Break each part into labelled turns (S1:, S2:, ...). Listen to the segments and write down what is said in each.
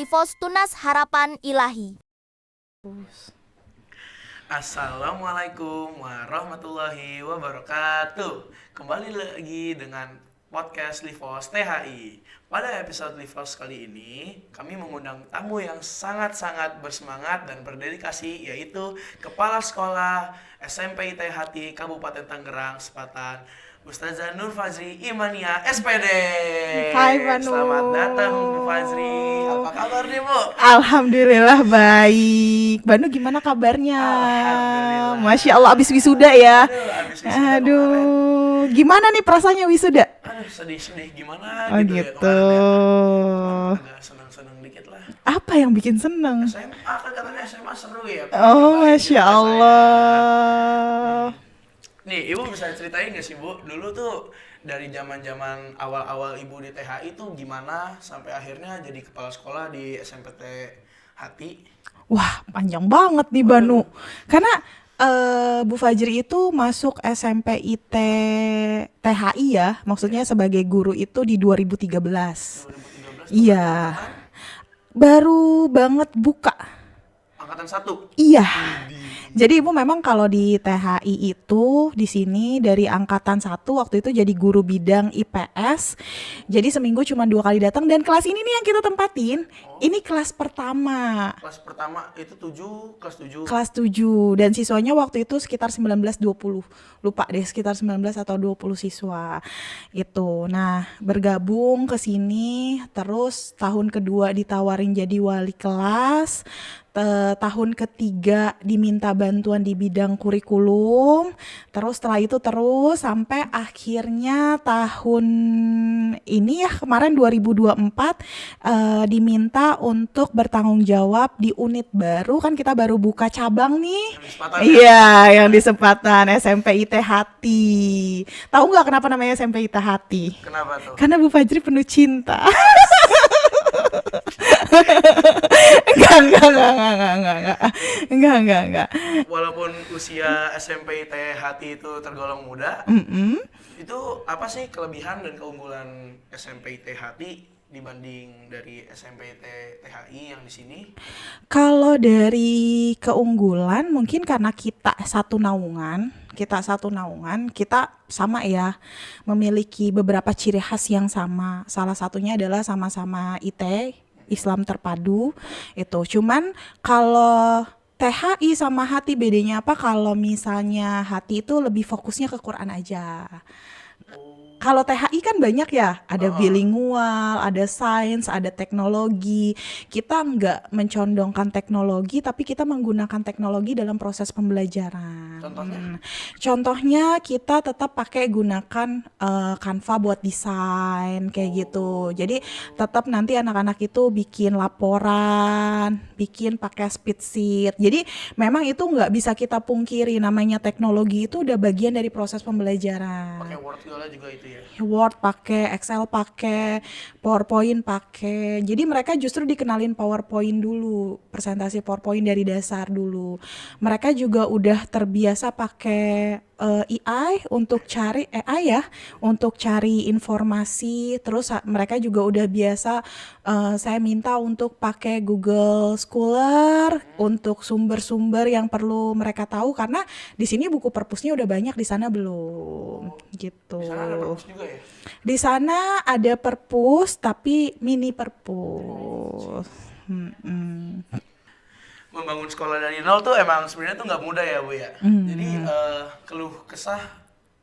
S1: Livos Tunas Harapan Ilahi.
S2: Assalamualaikum warahmatullahi wabarakatuh. Kembali lagi dengan podcast Livos THI. Pada episode Livos kali ini, kami mengundang tamu yang sangat-sangat bersemangat dan berdedikasi, yaitu Kepala Sekolah SMP THT Kabupaten Tangerang Selatan, Ustazah Nur Fazri Imania SPD.
S3: Hai Banu.
S2: Selamat datang Bu Fazri. Apa kabar nih Bu?
S3: Alhamdulillah baik. Banu gimana kabarnya?
S2: Alhamdulillah.
S3: Masya Allah abis wisuda ya.
S2: Abis wisuda kemarin.
S3: Aduh, gimana nih perasaannya wisuda?
S2: Aduh, sedih-sedih gimana
S3: Oh
S2: gitu ya
S3: gitu.
S2: kemarin ya. Cuman agak senang-senang dikit lah.
S3: Apa yang bikin seneng?
S2: SMA kan katanya SMA seru ya.
S3: Oh
S2: Cobain
S3: Masya
S2: juga
S3: Allah.
S2: saya. Nih, Ibu bisa ceritain nggak sih Bu, dulu tuh dari zaman-zaman awal-awal Ibu di THI tuh gimana sampai akhirnya jadi kepala sekolah di SMPT Hati?
S3: Wah panjang banget nih Banu. Karena Bu Fajri itu masuk SMP IT THI ya, maksudnya sebagai guru itu di 2013.
S2: 2013
S3: Iya, baru banget buka.
S2: angkatan 1.
S3: Iya. Jadi Ibu memang kalau di THI itu di sini dari angkatan 1 waktu itu jadi guru bidang IPS. Jadi seminggu cuma 2 kali datang dan kelas ini nih yang kita tempatin. Ini kelas pertama.
S2: Kelas pertama itu 7, kelas 7.
S3: Kelas 7 dan siswanya waktu itu sekitar 19-20. Lupa deh sekitar 19 atau 20 siswa. Itu. Nah, bergabung ke sini terus tahun kedua ditawarin jadi wali kelas. Tahun ketiga diminta bantuan di bidang kurikulum, terus setelah itu terus sampai akhirnya tahun ini ya kemarin 2024 diminta untuk bertanggung jawab di unit baru, kan kita baru buka cabang nih.
S2: Yang di Sepatan ya?
S3: Iya, yang di Sepatan SMP IT Hati. Tahu nggak kenapa namanya SMP IT Hati?
S2: Kenapa tuh?
S3: Karena Bu Fajri penuh cinta. Enggak.
S2: Walaupun usia SMP THT itu tergolong muda, itu apa sih kelebihan dan keunggulan SMP THT dibanding dari SMP THI yang di sini?
S3: Kalau dari keunggulan mungkin karena kita satu naungan, kita sama ya, memiliki beberapa ciri khas yang sama. Salah satunya adalah sama-sama IT, Islam terpadu itu. Cuman kalau THI sama Hati bedanya apa? Kalau misalnya Hati itu lebih fokusnya ke Quran aja. Kalau THI kan banyak ya, ada bilingual, ada sains, ada teknologi. Kita nggak mencondongkan teknologi, tapi kita menggunakan teknologi dalam proses pembelajaran.
S2: Contohnya?
S3: Contohnya kita tetap pakai gunakan Canva buat desain kayak gitu. Jadi tetap nanti anak-anak itu bikin laporan, bikin pakai spreadsheet. Jadi memang itu nggak bisa kita pungkiri, namanya teknologi itu udah bagian dari proses pembelajaran.
S2: Pakai Word juga itu ya?
S3: Word pakai, Excel pakai, PowerPoint pakai. Jadi mereka justru dikenalin PowerPoint dulu, presentasi PowerPoint dari dasar dulu. Mereka juga udah terbiasa pakai AI untuk cari untuk cari informasi. Terus mereka juga udah biasa saya minta untuk pakai Google Scholar untuk sumber-sumber yang perlu mereka tahu karena di sini buku perpusnya udah banyak, di sana belum gitu.
S2: Di sana ada perpus juga ya?
S3: Di sana ada perpus tapi mini perpus.
S2: Membangun sekolah dari nol tuh emang sebenarnya tuh nggak mudah ya Bu ya. Jadi keluh kesah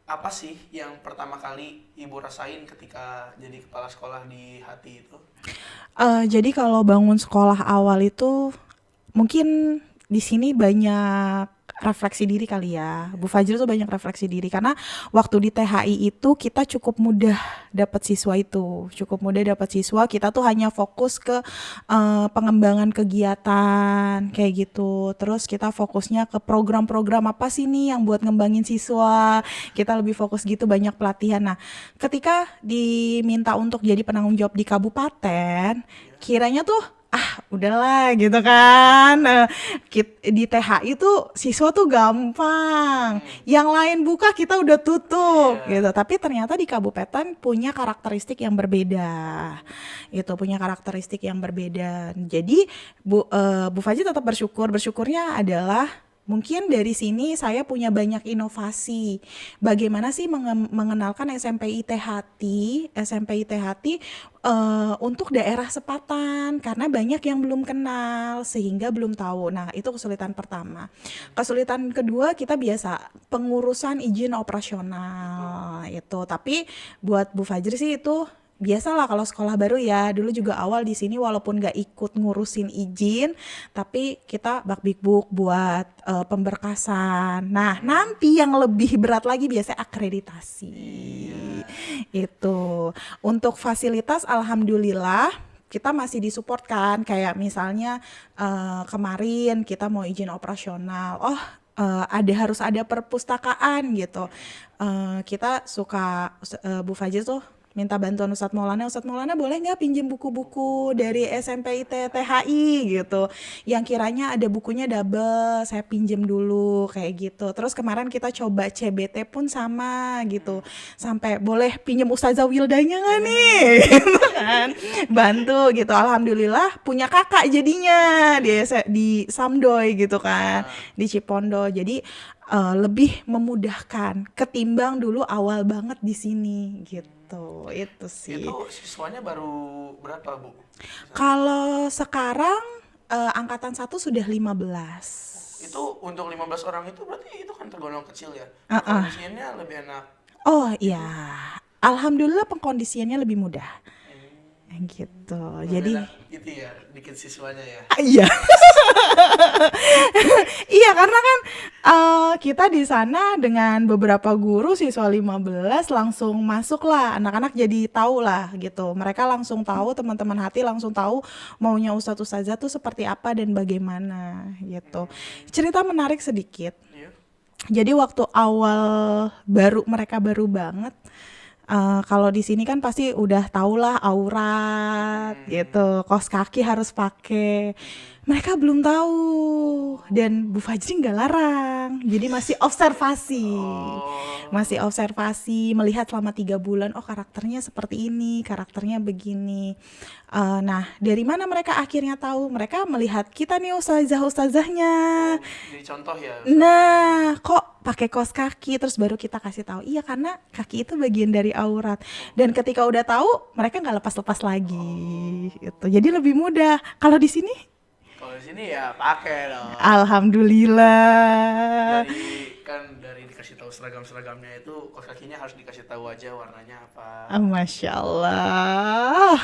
S2: apa sih yang pertama kali Ibu rasain ketika jadi kepala sekolah di Hati itu?
S3: Jadi kalau bangun sekolah awal itu mungkin di sini banyak refleksi diri kali ya. Bu Fajri tuh banyak refleksi diri karena waktu di THI itu kita cukup mudah dapat siswa itu. Kita tuh hanya fokus ke pengembangan kegiatan kayak gitu. Terus kita fokusnya ke program-program apa sih nih yang buat ngembangin siswa. Kita lebih fokus gitu, banyak pelatihan. Nah, ketika diminta untuk jadi penanggung jawab di kabupaten, kiranya tuh udahlah gitu kan. Di THI tuh siswa tuh gampang, yang lain buka kita udah tutup gitu. Tapi ternyata di kabupaten punya karakteristik yang berbeda, itu punya karakteristik yang berbeda. Jadi Bu Faji tetap bersyukurnya adalah mungkin dari sini saya punya banyak inovasi. Bagaimana sih mengenalkan SMP ITHT untuk daerah sepatan, karena banyak yang belum kenal sehingga belum tahu. Nah, itu kesulitan pertama. Kesulitan kedua, kita biasa pengurusan izin operasional itu. Tapi buat Bu Fajri sih itu biasalah kalau sekolah baru ya. Dulu juga awal di sini walaupun gak ikut ngurusin izin, tapi kita bakbikbuk buat pemberkasan. Nah, nanti yang lebih berat lagi biasanya akreditasi. Itu. Untuk fasilitas alhamdulillah kita masih disupport kan, kayak misalnya kemarin kita mau izin operasional, harus ada perpustakaan gitu. Kita suka Bu Fajri tuh minta bantuan Ustadz Maulana boleh nggak pinjem buku-buku dari SMP THI gitu, yang kiranya ada bukunya double, saya pinjem dulu kayak gitu. Terus kemarin kita coba CBT pun sama gitu, sampai boleh pinjem Ustazah Wildanya nggak nih gitu kan, bantu gitu. Alhamdulillah punya kakak jadinya di Samdoy gitu kan, di Cipondo. Jadi lebih memudahkan ketimbang dulu awal banget di sini gitu. Itu sih.
S2: Itu siswanya baru berapa, Bu?
S3: Kalau sekarang angkatan 1 sudah 15.
S2: Itu untuk 15 orang itu berarti itu kan tergolong kecil ya? Kondisinya lebih enak.
S3: Oh iya, alhamdulillah pengkondisiannya lebih mudah. Gitu. Jadi
S2: gitu ya, dikit siswanya ya.
S3: iya. Iya, karena kan kita di sana dengan beberapa guru siswa 15 langsung masuk lah, anak-anak jadi tahu lah gitu. Mereka langsung tahu, teman-teman hati langsung tahu maunya Ustadz Ustazah tuh seperti apa dan bagaimana gitu. Cerita menarik sedikit. Jadi waktu awal mereka baru banget, kalau di sini kan pasti udah tau lah aurat gitu, kaos kaki harus pakai. Mereka belum tahu dan Bu Fajri nggak larang, jadi masih observasi, melihat selama 3 bulan, oh karakternya seperti ini, karakternya begini. Nah, dari mana mereka akhirnya tahu? Mereka melihat kita nih ustazahnya.
S2: Jadi contoh ya.
S3: Nah, kok pakai kaos kaki, terus baru kita kasih tahu. Iya, karena kaki itu bagian dari aurat. Dan ketika udah tahu, mereka nggak lepas-lepas lagi. Gitu. Jadi lebih mudah. Kalau di sini?
S2: Kalau di sini ya pakai dong.
S3: Alhamdulillah.
S2: Dari dikasih tahu seragam-seragamnya itu, kaos kakinya harus dikasih tahu aja warnanya apa.
S3: Masya Allah.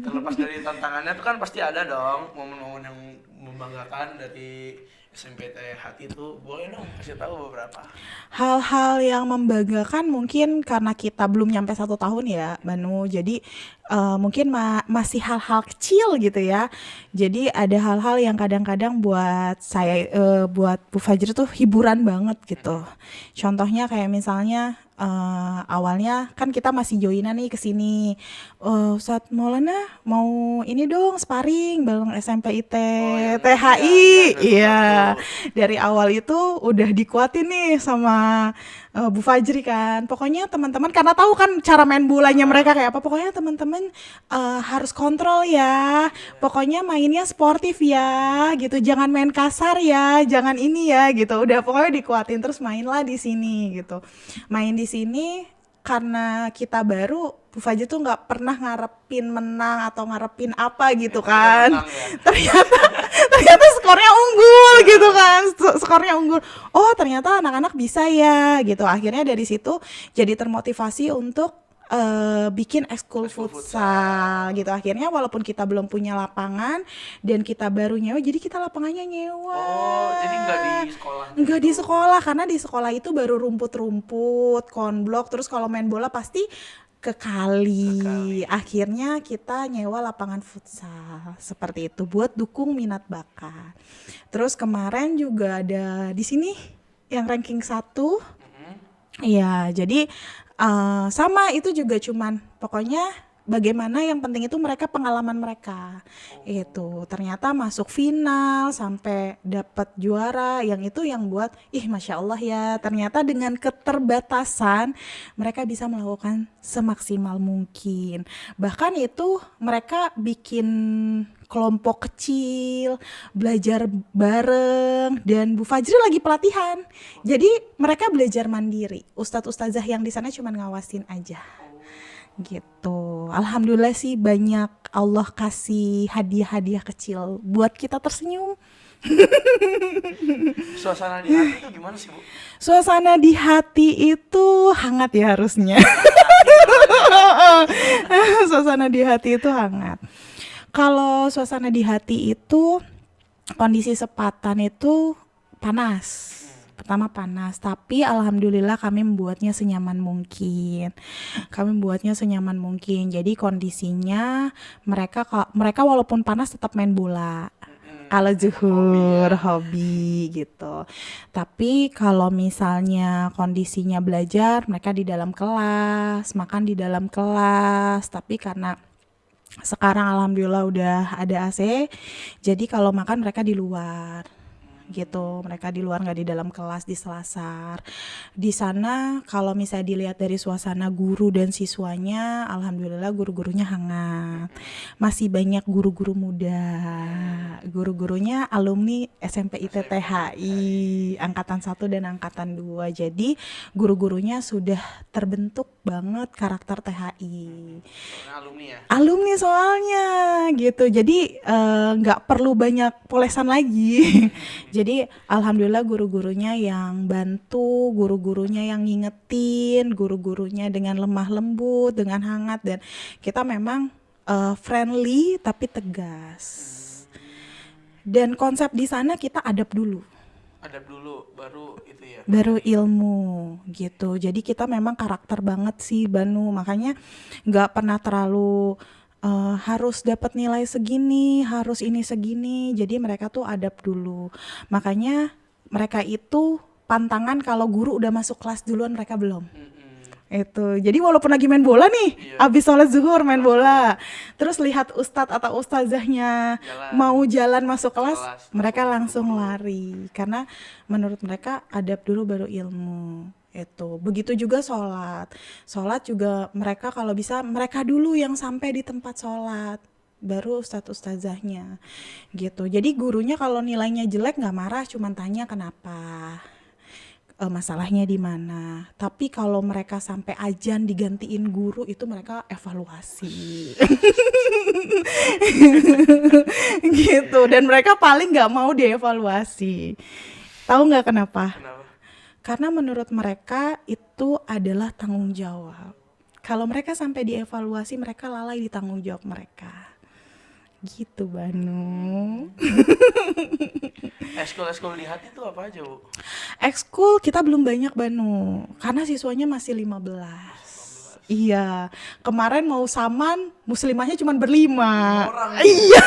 S2: Terlepas dari tantangannya itu kan pasti ada dong momen-momen yang membanggakan dari SMP THT itu, boleh dong kasih tahu beberapa
S3: hal-hal yang membanggakan. Mungkin karena kita belum nyampe 1 tahun ya Banu, jadi mungkin masih hal-hal kecil gitu ya. Jadi ada hal-hal yang kadang-kadang buat saya, buat Bu Fajri tuh hiburan banget gitu. Contohnya kayak misalnya awalnya kan kita masih joinan nih kesini, Ustadz Maulana mau ini dong sparring bareng SMP THI. Iya, dari awal itu udah dikuatin nih sama Bu Fajri kan. Pokoknya teman-teman, karena tahu kan cara main bolanya mereka kayak apa, pokoknya teman-teman harus kontrol ya, pokoknya mainnya sportif ya gitu, jangan main kasar ya, jangan ini ya gitu. Udah pokoknya dikuatin, terus mainlah di sini gitu. Main di sini karena kita baru, Bu Fajri tuh nggak pernah ngarepin menang atau ngarepin apa gitu kan. Ternyata skornya unggul gitu kan, skornya unggul. Oh ternyata anak-anak bisa ya gitu. Akhirnya dari situ jadi termotivasi untuk bikin ekskul futsal gitu. Akhirnya walaupun kita belum punya lapangan dan kita baru nyewa, jadi kita lapangannya nyewa.
S2: Oh, jadi nggak di sekolah?
S3: Nggak di sekolah, karena di sekolah itu baru rumput-rumput, konblok, terus kalau main bola pasti ke kali. Akhirnya kita nyewa lapangan futsal seperti itu buat dukung minat bakat. Terus kemarin juga ada di sini yang ranking 1. Iya, jadi sama itu juga cuman pokoknya bagaimana yang penting itu mereka pengalaman mereka. Itu ternyata masuk final sampai dapat juara, yang itu yang buat Masya Allah ya, ternyata dengan keterbatasan mereka bisa melakukan semaksimal mungkin. Bahkan itu mereka bikin kelompok kecil, belajar bareng, dan Bu Fajri lagi pelatihan. Jadi mereka belajar mandiri. Ustadz ustazah yang di sana cuma ngawasin aja. Gitu. Alhamdulillah sih banyak Allah kasih hadiah-hadiah kecil buat kita tersenyum.
S2: Suasana di hati itu gimana sih, Bu?
S3: Suasana di hati itu hangat ya harusnya. Suasana di hati itu hangat. Kalau suasana di hati itu kondisi sepatan itu panas. Pertama panas, tapi alhamdulillah kami membuatnya senyaman mungkin. Jadi kondisinya mereka walaupun panas tetap main bola. Kalau zuhur hobi gitu. Tapi kalau misalnya kondisinya belajar, mereka di dalam kelas, makan di dalam kelas. Tapi karena sekarang alhamdulillah udah ada AC, jadi kalau makan mereka di luar gitu, mereka di luar, nggak di dalam kelas, di selasar. Di sana kalau misalnya dilihat dari suasana guru dan siswanya, alhamdulillah guru-gurunya hangat, masih banyak guru-guru muda, guru-gurunya alumni SMP ITTHI angkatan 1 dan angkatan 2, jadi guru-gurunya sudah terbentuk banget karakter THI. Alumni soalnya gitu, jadi nggak perlu banyak polesan lagi. Jadi alhamdulillah guru-gurunya yang bantu, guru-gurunya yang ngingetin, guru-gurunya dengan lemah lembut, dengan hangat, dan kita memang friendly tapi tegas. Dan konsep di sana kita adab dulu
S2: baru itu ya,
S3: baru ilmu gitu. Jadi kita memang karakter banget sih Banu, makanya nggak pernah terlalu harus dapat nilai segini, harus ini segini. Jadi mereka tuh adab dulu. Makanya mereka itu pantangan kalau guru udah masuk kelas duluan, mereka belum. Itu. Jadi walaupun lagi main bola nih, abis sholat zuhur main bola, terus lihat ustadz atau ustazahnya mau jalan masuk kelas, mereka langsung lari. Karena menurut mereka adab dulu baru ilmu. Itu. Begitu juga sholat juga mereka kalau bisa mereka dulu yang sampai di tempat sholat, baru ustadz ustazahnya gitu. Jadi gurunya kalau nilainya jelek nggak marah, cuman tanya kenapa, masalahnya di mana. Tapi kalau mereka sampai azan digantiin guru, itu mereka evaluasi. Gitu. Dan mereka paling nggak mau dievaluasi. Tahu nggak kenapa? Karena menurut mereka itu adalah tanggung jawab. Kalau mereka sampai dievaluasi, mereka lalai di tanggung jawab mereka. Gitu Banu.
S2: Ekskul di hati itu apa aja, Bu?
S3: Ekskul kita belum banyak Banu, karena siswanya masih 15. Iya, kemarin mau saman, muslimahnya cuma berlima. Iya.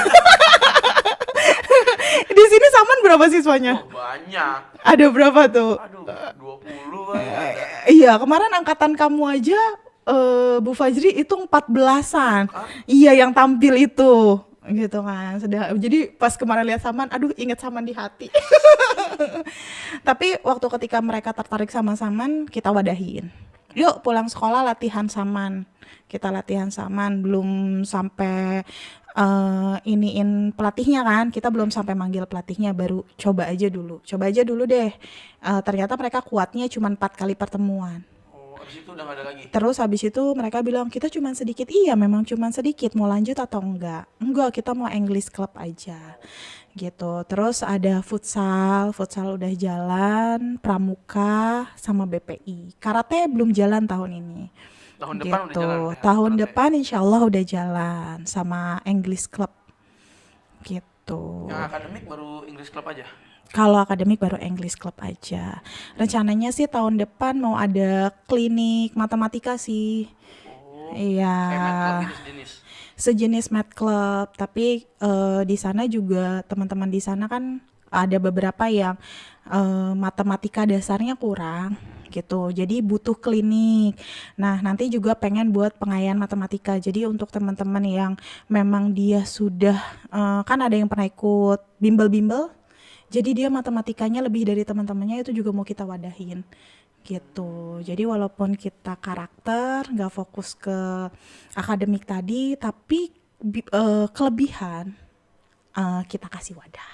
S3: Di sini saman berapa siswanya?
S2: Banyak.
S3: Ada berapa tuh?
S2: 20 kan.
S3: Iya, kemarin angkatan kamu aja Bu Fajri itu 14-an. Iya, yang tampil itu. Gitu kan. Jadi pas kemarin lihat saman, aduh inget saman di hati. Tapi waktu ketika mereka tertarik sama saman, kita wadahin. Yuk pulang sekolah latihan saman. Kita latihan saman, belum sampai iniin pelatihnya kan, kita belum sampai manggil pelatihnya, baru coba aja dulu deh. Ternyata mereka kuatnya cuma 4 kali pertemuan.
S2: Habis itu udah gak ada lagi.
S3: Terus habis itu mereka bilang kita cuma sedikit. Iya memang cuma sedikit, mau lanjut atau enggak, kita mau English Club aja gitu. Terus ada futsal udah jalan, pramuka sama BPI. Karate belum jalan tahun ini.
S2: Tahun depan udah jalan.
S3: Tahun depan insya Allah udah jalan sama English Club gitu.
S2: Yang akademik baru English Club aja?
S3: Kalau akademik baru English Club aja. Rencananya sih tahun depan mau ada klinik matematika sih. Iya.
S2: Kayak
S3: sejenis math club, tapi di sana juga teman-teman di sana kan ada beberapa yang matematika dasarnya kurang. gitu. Jadi butuh klinik. Nah, nanti juga pengen buat pengayaan matematika. Jadi untuk teman-teman yang memang dia sudah kan ada yang pernah ikut bimbel-bimbel. Jadi dia matematikanya lebih dari teman-temannya, itu juga mau kita wadahin gitu. Jadi walaupun kita karakter nggak fokus ke akademik tadi, tapi kelebihan kita kasih wadah.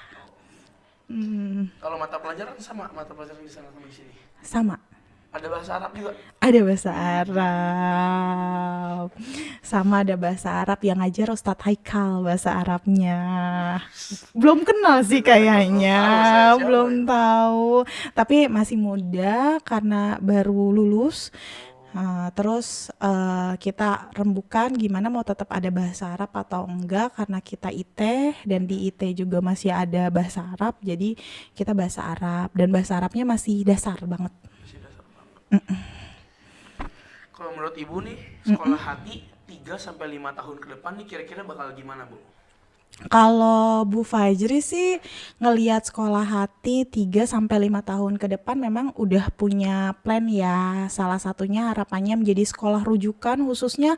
S2: Kalau mata pelajaran sama mata pelajaran di sana sama di sini.
S3: Sama.
S2: Ada bahasa Arab juga.
S3: Ada bahasa Arab. Sama ada bahasa Arab yang ngajar Ustadz Haikal bahasa Arabnya. Belum kenal sih kayaknya,
S2: Siapa
S3: belum
S2: ya?
S3: tahu. Tapi masih muda karena baru lulus. Terus kita rembukan gimana mau tetap ada bahasa Arab atau enggak, karena kita IT dan di IT juga masih ada bahasa Arab. Jadi kita bahasa Arab dan bahasa Arabnya masih dasar banget.
S2: Masih dasar banget. Kalau menurut Ibu nih, sekolah hati 3-5 tahun ke depan nih kira-kira bakal gimana, Bu?
S3: Kalau Bu Fajri sih ngelihat sekolah hati 3-5 tahun ke depan memang udah punya plan ya. Salah satunya harapannya menjadi sekolah rujukan khususnya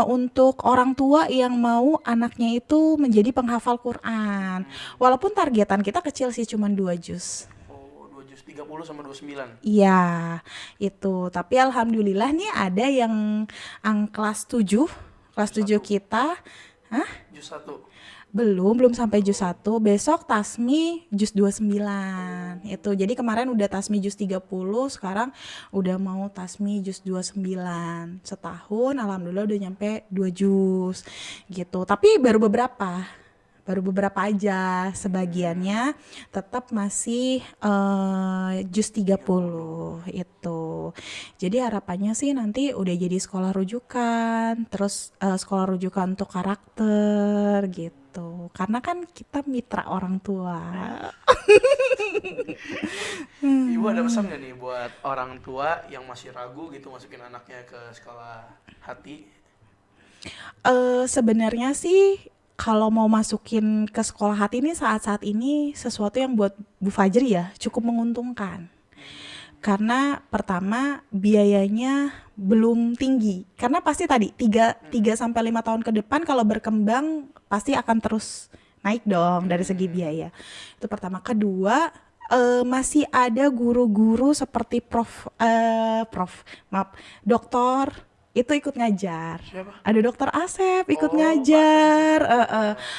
S3: untuk orang tua yang mau anaknya itu menjadi penghafal Quran. Walaupun targetan kita kecil sih, cuman 2 juz.
S2: Oh, 2 juz 30 sama 29.
S3: Iya, itu. Tapi alhamdulillah nih ada yang kelas 7 kita. Hah?
S2: Juz 1.
S3: Belum sampai juz 1. Besok tasmi juz 29. Itu. Jadi kemarin udah tasmi juz 30, sekarang udah mau tasmi juz 29. Setahun alhamdulillah udah nyampe 2 juz gitu. Tapi baru beberapa aja, sebagiannya tetap masih juz 30 itu. Jadi harapannya sih nanti udah jadi sekolah rujukan, terus sekolah rujukan untuk karakter gitu. Karena kan kita mitra orang tua.
S2: Ibu ada pesan nggak nih buat orang tua yang masih ragu gitu masukin anaknya ke sekolah hati?
S3: Sebenarnya sih kalau mau masukin ke sekolah hati ini saat-saat ini sesuatu yang buat Bu Fajri ya cukup menguntungkan. Karena pertama biayanya belum tinggi. Karena pasti tadi 3-5 tahun ke depan kalau berkembang pasti akan terus naik dong dari segi biaya. Itu pertama. Kedua, masih ada guru-guru seperti dokter itu ikut ngajar.
S2: Siapa?
S3: Ada dokter Asep ikut
S2: Oh,
S3: ngajar,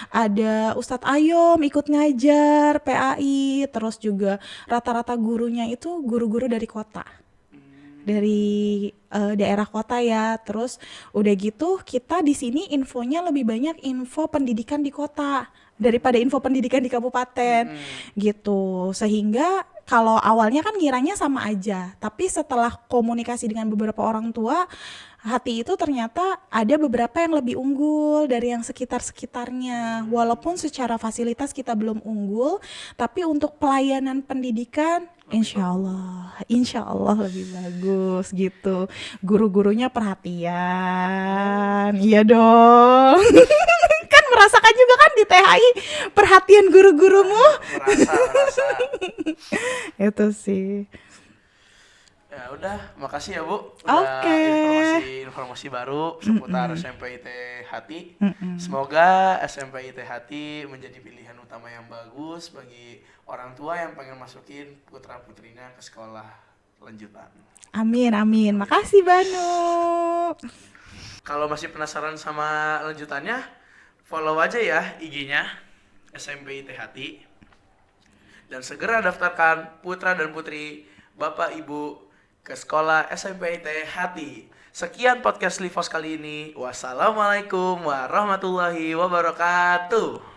S3: ada Ustadz Ayom ikut ngajar, PAI, terus juga rata-rata gurunya itu guru-guru dari kota, dari daerah kota ya. Terus udah gitu kita di sini infonya lebih banyak info pendidikan di kota daripada info pendidikan di kabupaten gitu. Sehingga kalau awalnya kan ngiranya sama aja, tapi setelah komunikasi dengan beberapa orang tua, hati itu ternyata ada beberapa yang lebih unggul dari yang sekitar-sekitarnya. Walaupun secara fasilitas kita belum unggul, tapi untuk pelayanan pendidikan insya Allah lebih bagus gitu. Guru-gurunya perhatian, iya dong. Kan merasakan juga kan di THI perhatian guru-gurumu.
S2: Merasa.
S3: Itu sih.
S2: Ya udah, makasih ya Bu. Udah
S3: Oke.
S2: informasi baru seputar SMP IT Hati. Semoga SMP IT Hati menjadi pilihan utama yang bagus bagi orang tua yang pengen masukin putra putrinya ke sekolah lanjutan.
S3: Amin. Makasih Banu.
S2: Kalau masih penasaran sama lanjutannya, follow aja ya IG-nya SMP IT Hati. Dan segera daftarkan putra dan putri Bapak Ibu ke sekolah SMP IT Hati. Sekian podcast Livos kali ini. Wassalamualaikum warahmatullahi wabarakatuh.